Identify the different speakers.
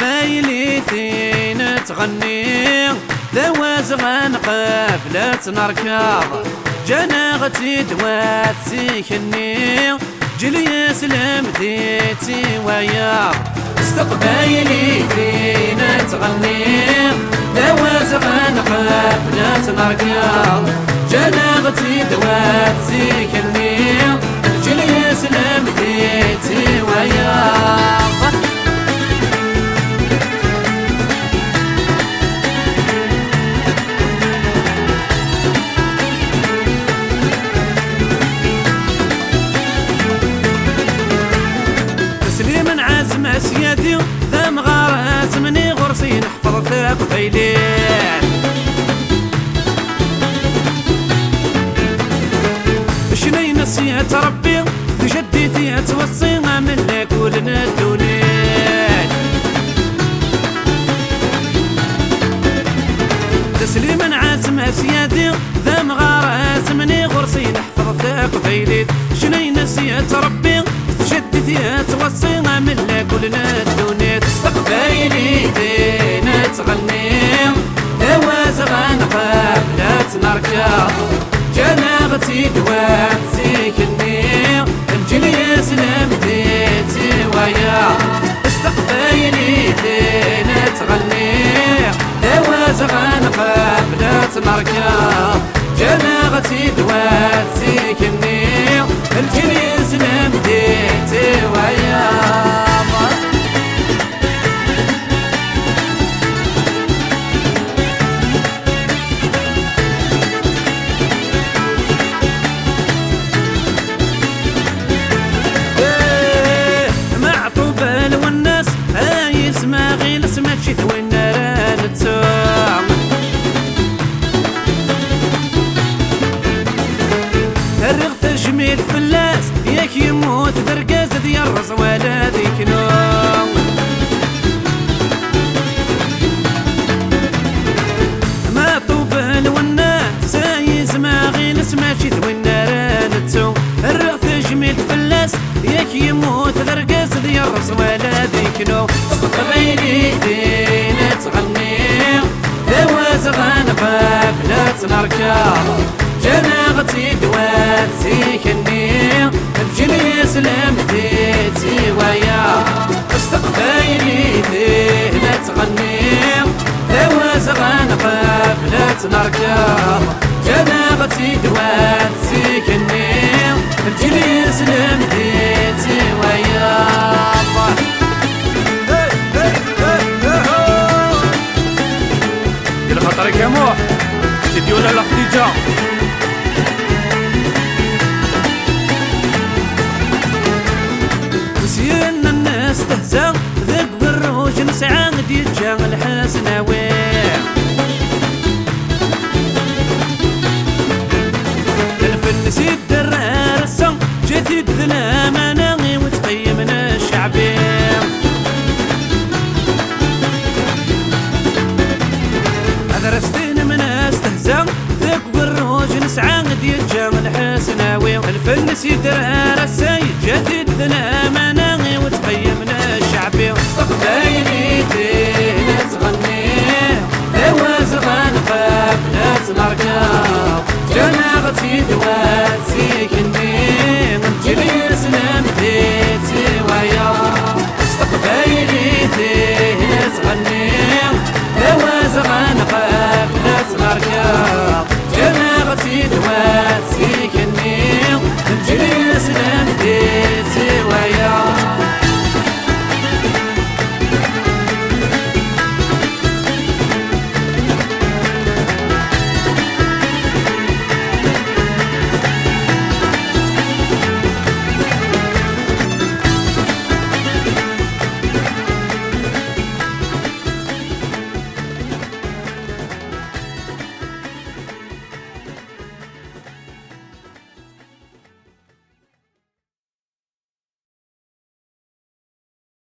Speaker 1: قبايلي ثين تغني ذواز غنقابلة نركض جناغتي دوات سيكني جلي سلم ذيتي ويا استقبايلي ثين تغني ذواز غنقابلة نركض جناغتي دوات سيكني جلي سلم ذيتي ويا تسليم عزم سيادي ذا مغارات مني غرسي نحفظ ثاق قبيلين شني نسيت ربي جدي فيها توصي من لك ولنا الدنيا تسليم عزم سيادي ذا مغارات مني غرسي نحفظ ثاق قبيلين شني نسيت ربي جدي فيها توصي من لك ولنا الدنيا استقبايلي دين تغني دواز غنقاب لا تنركض جناغتي دوات سيكني الجلي سلم ديتي ويا استقبايلي دين تغني دواز غنقاب لا تنركض جناغتي دوات سيكني الجلي سلم ديتي ويا ما غير سمعت شي ثوين ناران تسوم الرغ تجميل فلاس ياك يموت درقاز ذي الرز ولا ذيك نوم ما طوبل والناس سايز ما غير سمعت شي ثوين ناران تسوم الرغ تجميل فلاس ياك يموت درقاز ذي الرز ولا ذيك نوم قبيلي دين تغني دواز غنقاب لا تنركض جناغتي دوات سيكني بجلي سلم ديتي ويا استقبايلي دين تغني دواز غنقاب لا تنركض جناغتي دوات سيكني بجلي سلم ديتي ويا خاطرك يا موح تديونا لخديجة نسينا الناس تهزا ذاك بالروج نسعى ديجا الحسناوي الفن سيد درار السن جاتي الظلام انا وتقيمنا الشعبي درستين من استهزاء ذاك بالروج نسعى ديال جامل حسناوي الفن سيدرها